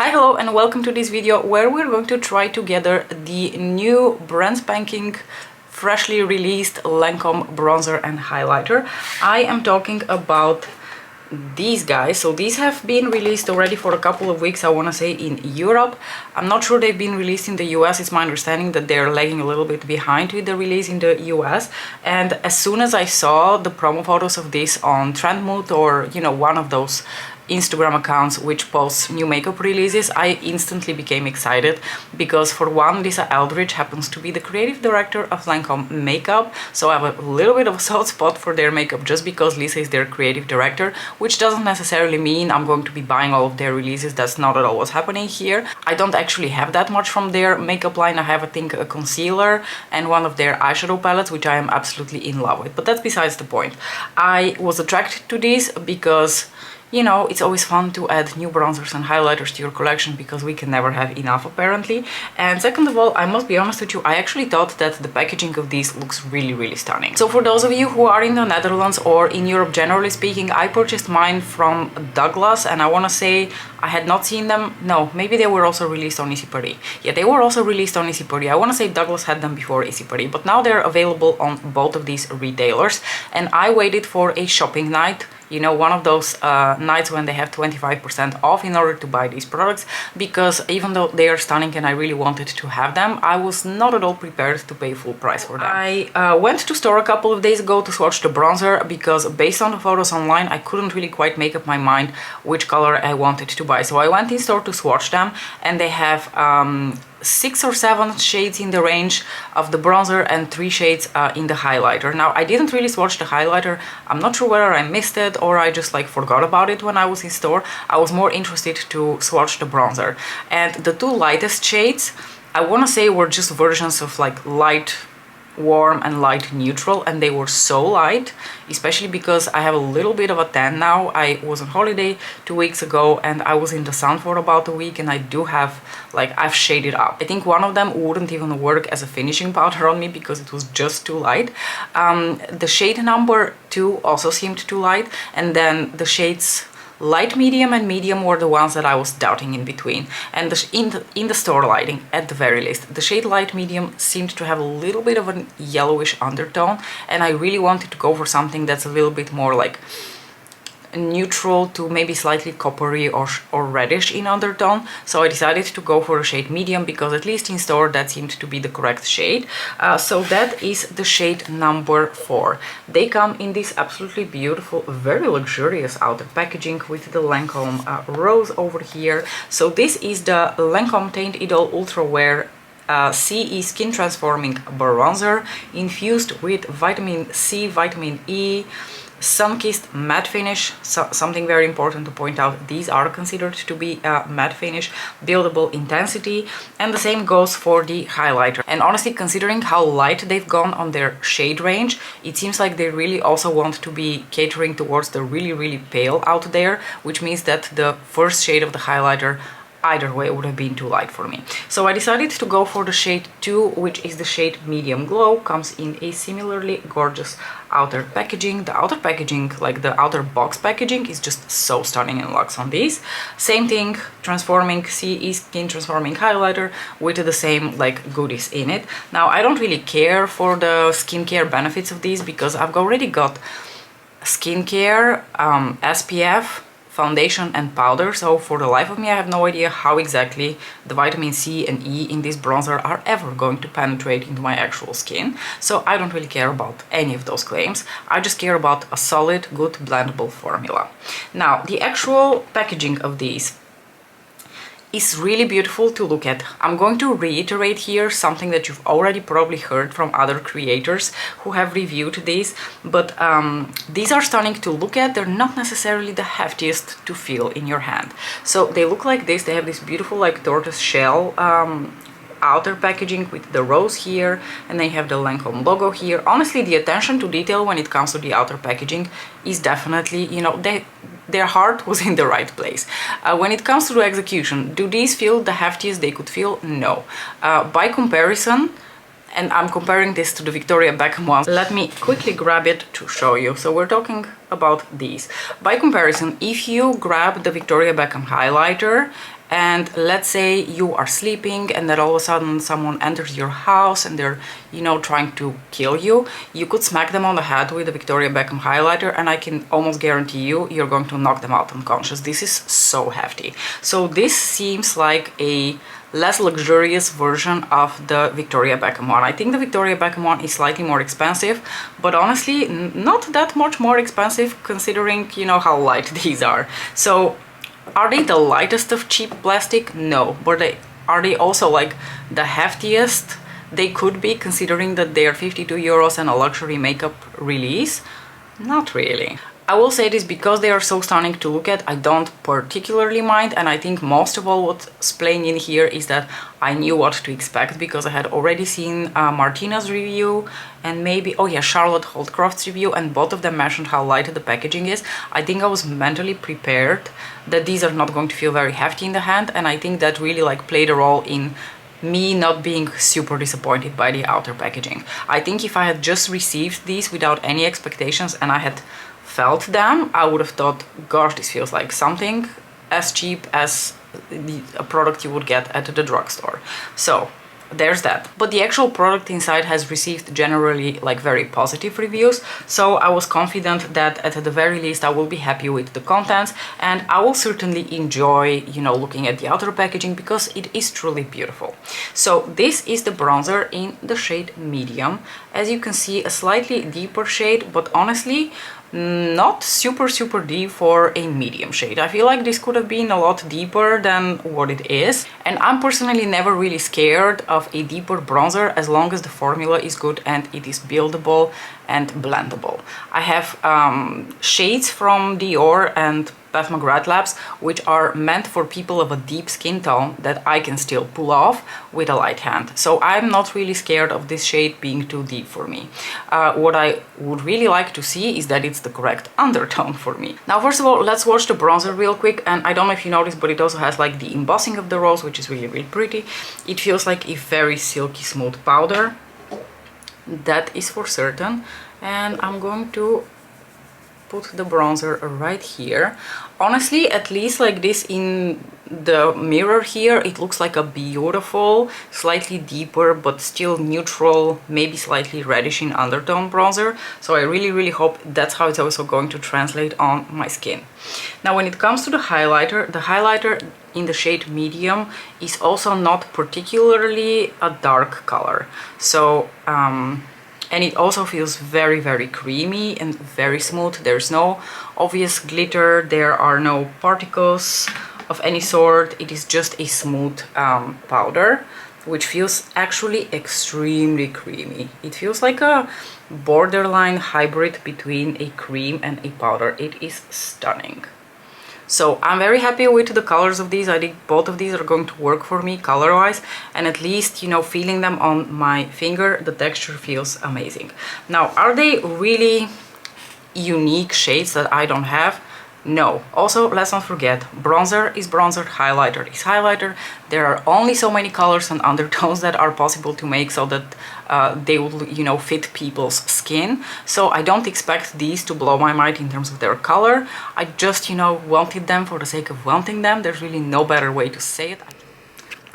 Hi, hello, and welcome to this video where we're going to try together the new brand spanking freshly released Lancome bronzer and highlighter. I am talking about these guys. So these have been released already for a couple of weeks, I want to say, in Europe. I'm not sure they've been released in the US. It's my understanding that they're lagging a little bit behind with the release in the US. And as soon as I saw the promo photos of this on Trendmood, or one of those Instagram accounts which posts new makeup releases, I instantly became excited because, for one, Lisa Eldridge happens to be the creative director of Lancome makeup, so I have a little bit of a soft spot for their makeup just because Lisa is their creative director, which doesn't necessarily mean I'm going to be buying all of their releases. That's not at all what's happening here. I don't actually have that much from their makeup line. I have, I think, a concealer and one of their eyeshadow palettes, which I am absolutely in love with, but that's besides the point. I was attracted to these because it's always fun to add new bronzers and highlighters to your collection because we can never have enough, apparently. And second of all, I must be honest with you, I actually thought that the packaging of these looks really stunning. So for those of you who are in the Netherlands or in Europe generally speaking, I purchased mine from Douglas, and I want to say I had not seen them. No, maybe they were also released on Easy Paris. Yeah, they were also released on Easy Paris. I want to say Douglas had them before Easy Paris, but now they're available on both of these retailers. And I waited for a shopping night, one of those nights when they have 25% off, in order to buy these products, because even though they are stunning and I really wanted to have them, I was not at all prepared to pay full price for them. I went to store a couple of days ago to swatch the bronzer because, based on the photos online, I couldn't really quite make up my mind which color I wanted to buy. So I went in store to swatch them, and they have 6 or 7 shades in the range of the bronzer and 3 shades in the highlighter. Now, I didn't really swatch the highlighter. I'm not sure whether I missed it or I just forgot about it when I was in store. I was more interested to swatch the bronzer. And the 2 lightest shades, I want to say, were just versions of light warm and light neutral, and they were so light, especially because I have a little bit of a tan now. I was on holiday 2 weeks ago and I was in the sun for about a week, and I do have, I've shaded up. I think one of them wouldn't even work as a finishing powder on me because it was just too light. The shade number 2 also seemed too light, and then the shades light, medium, and medium were the ones that I was doubting in between. And in the store lighting, at the very least, the shade light medium seemed to have a little bit of a yellowish undertone, and I really wanted to go for something that's a little bit more neutral to maybe slightly coppery or reddish in undertone. So I decided to go for a shade medium because, at least in store, that seemed to be the correct shade. So that is the shade number 4. They come in this absolutely beautiful, very luxurious outer packaging with the Lancome rose over here. So this is the Lancome Teint Idole Ultra Wear CE Skin Transforming Bronzer infused with vitamin C, vitamin E, sun-kissed matte finish. So, something very important to point out, these are considered to be matte finish, buildable intensity, and the same goes for the highlighter. And honestly, considering how light they've gone on their shade range, it seems like they really also want to be catering towards the really pale out there, which means that the first shade of the highlighter either way would have been too light for me. So I decided to go for the shade 2, which is the shade Medium Glow. Comes in a similarly gorgeous outer packaging. The outer packaging, the outer box packaging, is just so stunning in luxe on these. Same thing, transforming CE Skin Transforming Highlighter with the same goodies in it. Now, I don't really care for the skincare benefits of these because I've already got skincare, SPF, foundation, and powder, so for the life of me I have no idea how exactly the vitamin C and E in this bronzer are ever going to penetrate into my actual skin. So I don't really care about any of those claims. I just care about a solid, good, blendable formula. Now, the actual packaging of these is really beautiful to look at. I'm going to reiterate here something that you've already probably heard from other creators who have reviewed these, but these are stunning to look at. They're not necessarily the heftiest to feel in your hand. So they look like this. They have this beautiful tortoise shell outer packaging with the rose here, and they have the Lancome logo here. Honestly, the attention to detail when it comes to the outer packaging is definitely, their heart was in the right place. When it comes to the execution, do these feel the heftiest they could feel? No. By comparison, and I'm comparing this to the Victoria Beckham one. Let me quickly grab it to show you. So we're talking about these. By comparison, if you grab the Victoria Beckham highlighter and let's say you are sleeping and then all of a sudden someone enters your house and they're, you know, trying to kill you, you could smack them on the head with a Victoria Beckham highlighter and I can almost guarantee you're going to knock them out unconscious. This is so hefty. So this seems like a less luxurious version of the Victoria Beckham one. I think the Victoria Beckham one is slightly more expensive, but honestly not that much more expensive considering, you know, how light these are. So are they the lightest of cheap plastic? No. But are they also like the heftiest they could be, considering that they are 52 euros and a luxury makeup release? Not really. I will say this because they are so stunning to look at, I don't particularly mind, and I think most of all what's playing in here is that I knew what to expect because I had already seen Martina's review and maybe, oh yeah, Charlotte Holdcroft's review, and both of them mentioned how light the packaging is. I think I was mentally prepared that these are not going to feel very hefty in the hand, and I think that really like played a role in me not being super disappointed by the outer packaging. I think if I had just received these without any expectations and I had felt them, I would have thought, gosh, this feels like something as cheap as a product you would get at the drugstore. So there's that. But the actual product inside has received generally like very positive reviews, so I was confident that at the very least I will be happy with the contents, and I will certainly enjoy, you know, looking at the outer packaging because it is truly beautiful. So this is the bronzer in the shade medium. As you can see, a slightly deeper shade, but honestly not super deep for a medium shade. I feel like this could have been a lot deeper than what it is, and I'm personally never really scared of a deeper bronzer as long as the formula is good and it is buildable and blendable. I have shades from Dior and Pat McGrath Labs which are meant for people of a deep skin tone that I can still pull off with a light hand. So I'm not really scared of this shade being too deep for me. What I would really like to see is that it's the correct undertone for me. Now first of all, let's watch the bronzer real quick, and I don't know if you noticed, but it also has like the embossing of the rose, which is really pretty. It feels like a very silky smooth powder, that is for certain. And I'm going to put the bronzer right here. Honestly, at least like this in the mirror here, it looks like a beautiful, slightly deeper but still neutral, maybe slightly reddish in undertone bronzer. So I really hope that's how it's also going to translate on my skin. Now when it comes to the highlighter in the shade medium is also not particularly a dark color. So and it also feels very creamy and very smooth. There's no obvious glitter, there are no particles of any sort. It is just a smooth powder, which feels actually extremely creamy. It feels like a borderline hybrid between a cream and a powder. It is stunning. So I'm very happy with the colors of these. I think both of these are going to work for me color-wise, and at least, you know, feeling them on my finger, the texture feels amazing. Now, are they really unique shades that I don't have? No. Also, let's not forget, bronzer is bronzer, highlighter is highlighter. There are only so many colors and undertones that are possible to make so that they will, you know, fit people's skin. So I don't expect these to blow my mind in terms of their color. I just, you know, wanted them for the sake of wanting them. There's really no better way to say it.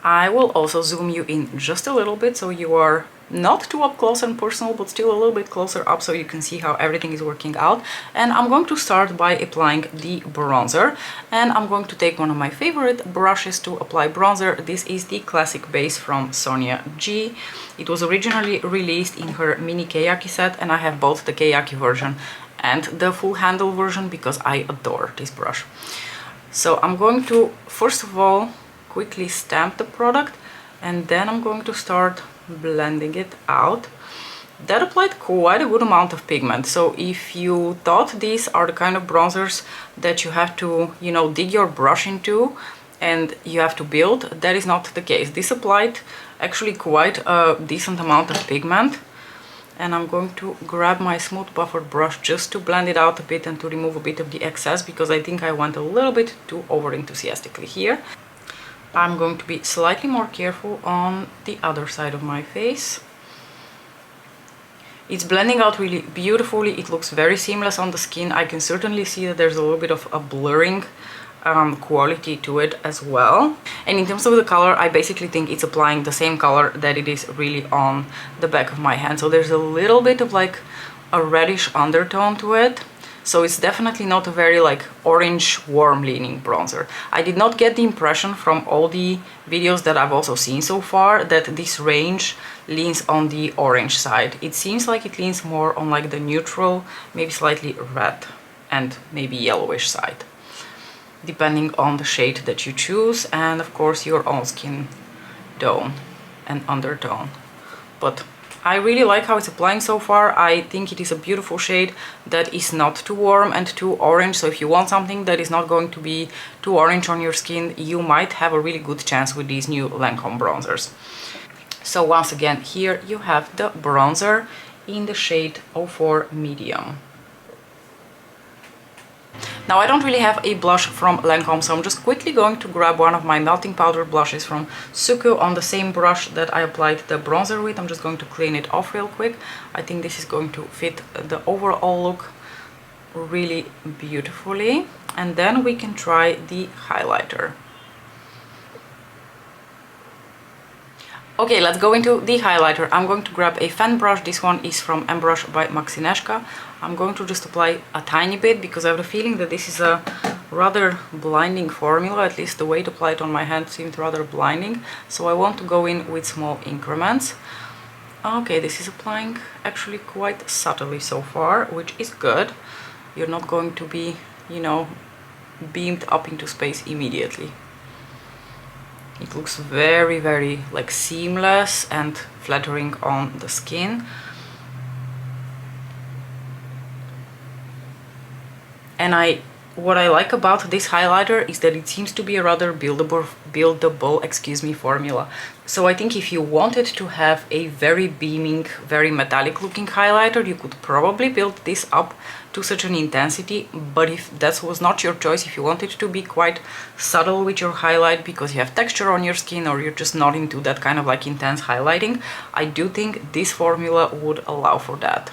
I will also zoom you in just a little bit so you are not too up close and personal, but still a little bit closer up so you can see how everything is working out. And I'm going to start by applying the bronzer, and I'm going to take one of my favorite brushes to apply bronzer. This is the Classic Base from Sonia G. It was originally released in her mini Keyaki set, and I have both the Keyaki version and the full handle version because I adore this brush. So I'm going to first of all quickly stamp the product, and then I'm going to start blending it out. That applied quite a good amount of pigment. So if you thought these are the kind of bronzers that you have to, you know, dig your brush into and you have to build, that is not the case. This applied actually quite a decent amount of pigment, and I'm going to grab my smooth buffered brush just to blend it out a bit and to remove a bit of the excess, because I think I went a little bit too over enthusiastically here. I'm going to be slightly more careful on the other side of my face. It's blending out really beautifully. It looks very seamless on the skin. I can certainly see that there's a little bit of a blurring quality to it as well. And in terms of the color, I basically think it's applying the same color that it is really on the back of my hand. So there's a little bit of like a reddish undertone to it. So it's definitely not a very like orange warm leaning bronzer. I did not get the impression from all the videos that I've also seen so far that this range leans on the orange side. It seems like it leans more on like the neutral, maybe slightly red and maybe yellowish side, depending on the shade that you choose and of course your own skin tone and undertone. But I really like how it's applying so far. I think it is a beautiful shade that is not too warm and too orange. So if you want something that is not going to be too orange on your skin, you might have a really good chance with these new Lancome bronzers. So once again, here you have the bronzer in the shade 04 Medium. Now I don't really have a blush from Lancome, so I'm just quickly going to grab one of my melting powder blushes from Suku on the same brush that I applied the bronzer with. I'm just going to clean it off real quick. I think this is going to fit the overall look really beautifully. And then we can try the highlighter. Okay, let's go into the highlighter. I'm going to grab a fan brush. This one is from M-Brush by Maxineshka. I'm going to just apply a tiny bit because I have the feeling that this is a rather blinding formula. At least the way to apply it on my hand seemed rather blinding. So I want to go in with small increments. Okay, this is applying actually quite subtly so far, which is good. You're not going to be, you know, beamed up into space immediately. It looks very, very like seamless and flattering on the skin. And what I like about this highlighter is that it seems to be a rather buildable formula. So I think if you wanted to have a very beaming, very metallic looking highlighter, you could probably build this up to such an intensity. But if that was not your choice, if you wanted to be quite subtle with your highlight because you have texture on your skin or you're just not into that kind of like intense highlighting, I do think this formula would allow for that.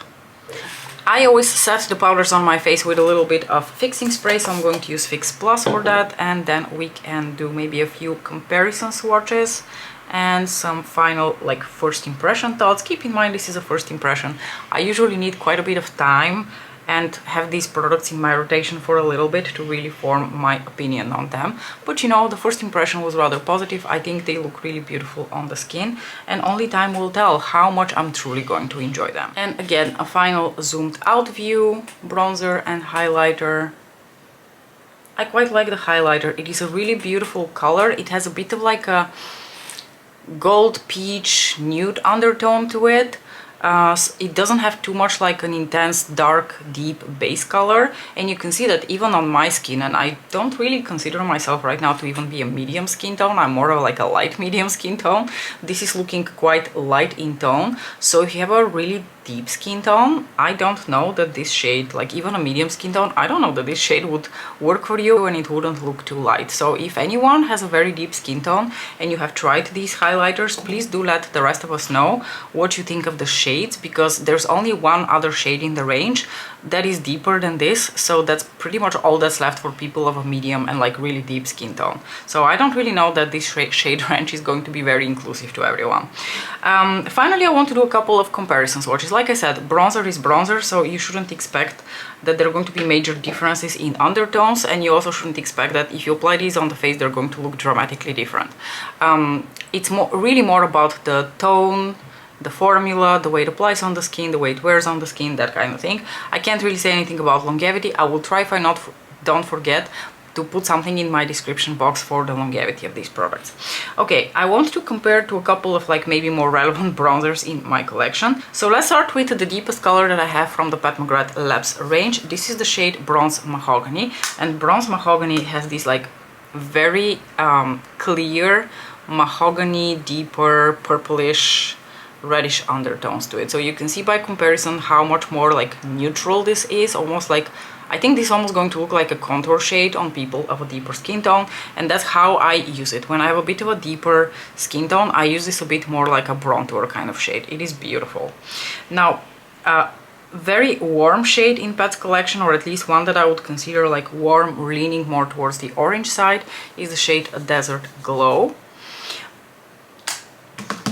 I always set the powders on my face with a little bit of fixing spray, so I'm going to use Fix Plus for that, and then we can do maybe a few comparison swatches and some final like first impression thoughts. Keep in mind this is a first impression. I usually need quite a bit of time and have these products in my rotation for a little bit to really form my opinion on them. But you know, the first impression was rather positive. I think they look really beautiful on the skin, and only time will tell how much I'm truly going to enjoy them. And again, a final zoomed out view, bronzer and highlighter. I quite like the highlighter. It is a really beautiful color. It has a bit of like a gold peach nude undertone to it. It doesn't have too much like an intense dark deep base color, and you can see that even on my skin, and I don't really consider myself right now to even be a medium skin tone. I'm more of like a light medium skin tone. This is looking quite light in tone, so if you have a really deep skin tone, I don't know that this shade, like even a medium skin tone, I don't know that this shade would work for you and it wouldn't look too light. So if anyone has a very deep skin tone and you have tried these highlighters, please do let the rest of us know what you think of the shades, because there's only one other shade in the range that is deeper than this, so that's pretty much all that's left for people of a medium and like really deep skin tone. So I don't really know that this shade range is going to be very inclusive to everyone. Finally, I want to do a couple of comparison swatches. Like I said, bronzer is bronzer, so you shouldn't expect that there are going to be major differences in undertones, and you also shouldn't expect that if you apply these on the face they're going to look dramatically different. It's really more about the tone, the formula, the way it applies on the skin, the way it wears on the skin, that kind of thing. I can't really say anything about longevity. I will try, if I don't forget, to put something in my description box for the longevity of these products. Okay, I want to compare to a couple of like maybe more relevant bronzers in my collection. So let's start with the deepest color that I have from the Pat McGrath Labs range. This is the shade Bronze Mahogany, and Bronze Mahogany has these like very clear mahogany, deeper purplish reddish undertones to it. So you can see by comparison how much more like neutral this is, almost like, I think this is almost going to look like a contour shade on people of a deeper skin tone, and that's how I use it. When I have a bit of a deeper skin tone, I use this a bit more like a bronzer kind of shade. It is beautiful. Now, very warm shade in Pet's collection, or at least one that I would consider like warm, leaning more towards the orange side, is the shade Desert Glow.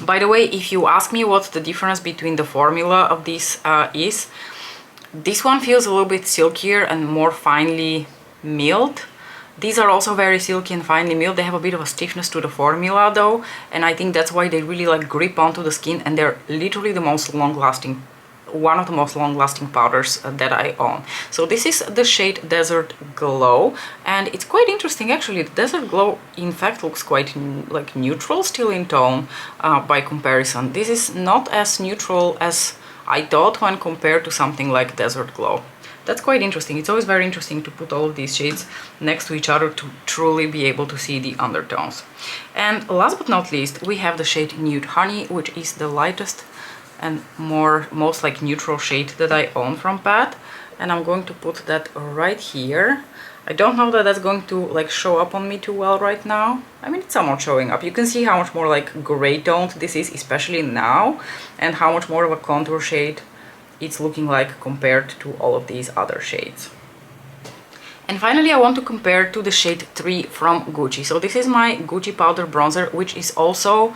By the way, if you ask me what the difference between the formula of this is, this one feels a little bit silkier and more finely milled. These are also very silky and finely milled. They have a bit of a stiffness to the formula though, and I think that's why they really like grip onto the skin, and they're literally the most long-lasting, one of the most long-lasting powders that I own. So this is the shade Desert Glow, and it's quite interesting actually. The Desert Glow in fact looks quite like neutral still in tone by comparison. This is not as neutral as I thought when compared to something like Desert Glow. That's quite interesting. It's always very interesting to put all of these shades next to each other to truly be able to see the undertones. And last but not least, we have the shade Nude Honey, which is the lightest and most like neutral shade that I own from Pat, and I'm going to put that right here. I don't know that that's going to like show up on me too well right now. I mean, it's somewhat showing up. You can see how much more like gray toned this is, especially now, and how much more of a contour shade it's looking like compared to all of these other shades. And finally, I want to compare to the shade 3 from Gucci. So this is my Gucci powder bronzer, which is also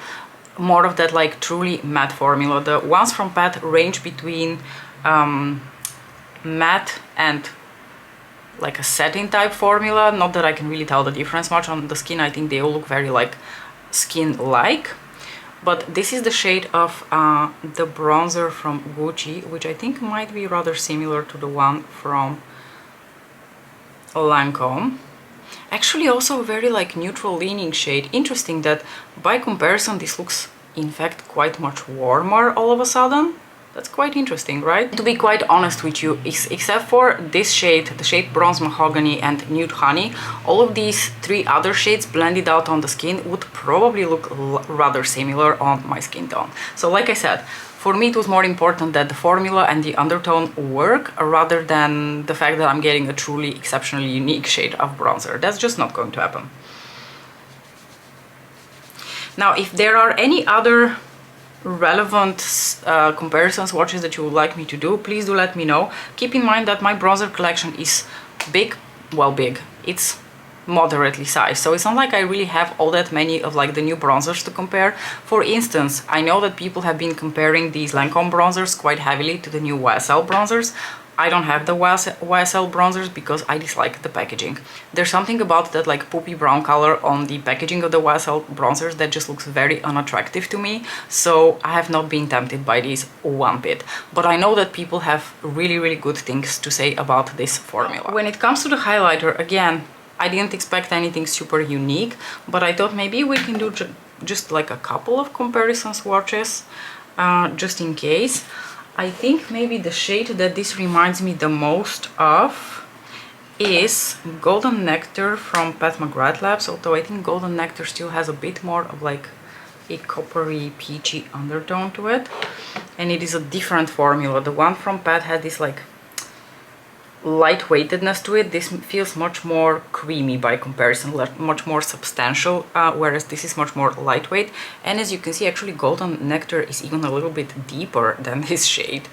more of that like truly matte formula. The ones from Pat range between matte and like a satin type formula. Not that I can really tell the difference much on the skin. I think they all look very like skin-like. But this is the shade of the bronzer from Gucci, which I think might be rather similar to the one from Lancome. Actually also a very like neutral leaning shade. Interesting that by comparison this looks in fact quite much warmer all of a sudden. That's quite interesting, right? To be quite honest with you, except for this shade, the shade Bronze Mahogany and Nude Honey, all of these three other shades blended out on the skin would probably look rather similar on my skin tone. So like I said, for me it was more important that the formula and the undertone work rather than the fact that I'm getting a truly exceptionally unique shade of bronzer. That's just not going to happen. Now, if there are any other relevant comparison swatches that you would like me to do, please do let me know. Keep in mind that my bronzer collection is big, well big, it's moderately sized, so it's not like I really have all that many of like the new bronzers to compare. For instance, I know that people have been comparing these Lancome bronzers quite heavily to the new YSL bronzers. I don't have the YSL bronzers because I dislike the packaging. There's something about that like poopy brown color on the packaging of the YSL bronzers that just looks very unattractive to me, so I have not been tempted by these one bit. But I know that people have really good things to say about this formula. When it comes to the highlighter, again, I didn't expect anything super unique, but I thought maybe we can do just like a couple of comparison swatches just in case. I think maybe the shade that this reminds me the most of is Golden Nectar from Pat McGrath Labs, although I think Golden Nectar still has a bit more of like a coppery peachy undertone to it, and it is a different formula. The one from Pat had this like lightweightedness to it. This feels much more creamy by comparison, much more substantial, whereas this is much more lightweight. And as you can see, actually Golden Nectar is even a little bit deeper than this shade.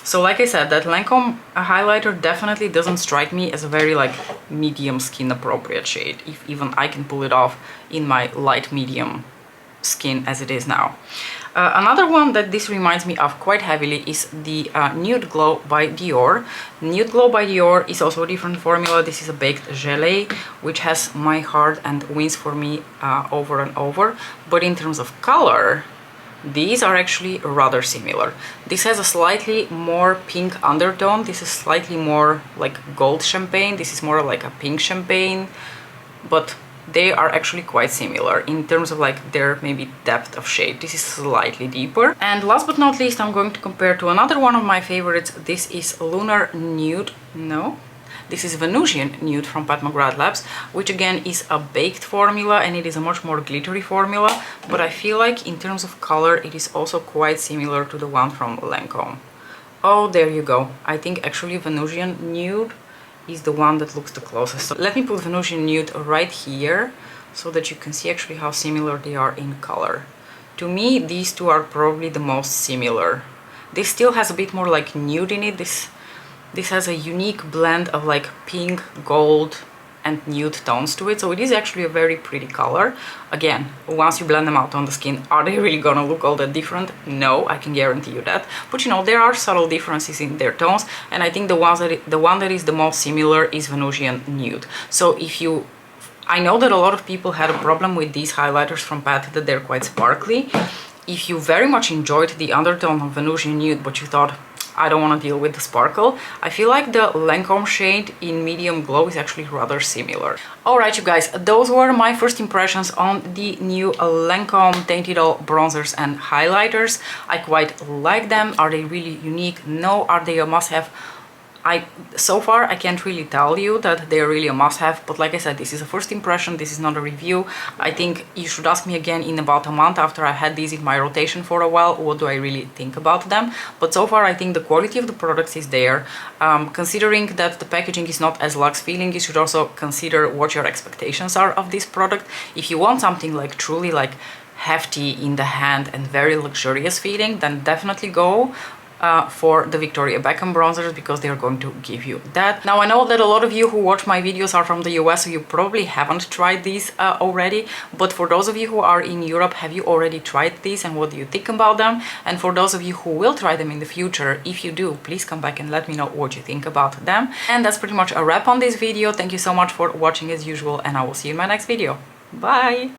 So like I said, that Lancome highlighter definitely doesn't strike me as a very like medium skin appropriate shade, if even I can pull it off in my light medium skin as it is now. Another one that this reminds me of quite heavily is the Nude Glow by Dior. Nude Glow by Dior is also a different formula. This is a baked gelée, which has my heart and wins for me over and over. But in terms of color, these are actually rather similar. This has a slightly more pink undertone. This is slightly more like gold champagne. This is more like a pink champagne, but they are actually quite similar in terms of like their maybe depth of shade. This is slightly deeper. And last but not least, I'm going to compare to another one of my favorites. This is Lunar Nude. No, this is Venusian Nude from Pat McGrath Labs, which again is a baked formula and it is a much more glittery formula, but I feel like in terms of color it is also quite similar to the one from Lancome. Oh, there you go. I think actually Venusian Nude is the one that looks the closest. So let me put Venusian Nude right here so that you can see actually how similar they are in color. To me, these two are probably the most similar. This still has a bit more like nude in it. This has a unique blend of like pink, gold, and nude tones to it, so it is actually a very pretty color. Again, once you blend them out on the skin, are they really gonna look all that different? No, I can guarantee you that. But you know, there are subtle differences in their tones, and I think the one that is the most similar is Venusian Nude. So if you, I know that a lot of people had a problem with these highlighters from Pat, that they're quite sparkly. If you very much enjoyed the undertone of Venusian Nude, but you thought, I don't want to deal with the sparkle, I feel like the Lancome shade in Medium Glow is actually rather similar. Alright you guys, those were my first impressions on the new Lancome Teint Idole bronzers and highlighters. I quite like them. Are they really unique? No. Are they a must-have? So far I can't really tell you that they're really a must-have, but like I said, this is a first impression, this is not a review. I think you should ask me again in about a month after I had these in my rotation for a while, what do I really think about them. But so far I think the quality of the products is there. Considering that the packaging is not as luxe feeling, you should also consider what your expectations are of this product. If you want something like truly like hefty in the hand and very luxurious feeling, then definitely go for the Victoria Beckham bronzers, because they're going to give you that. Now I know that a lot of you who watch my videos are from the US, so you probably haven't tried these already, but for those of you who are in Europe, have you already tried these and what do you think about them? And for those of you who will try them in the future, if you do, please come back and let me know what you think about them. And that's pretty much a wrap on this video. Thank you so much for watching as usual, and I will see you in my next video. Bye!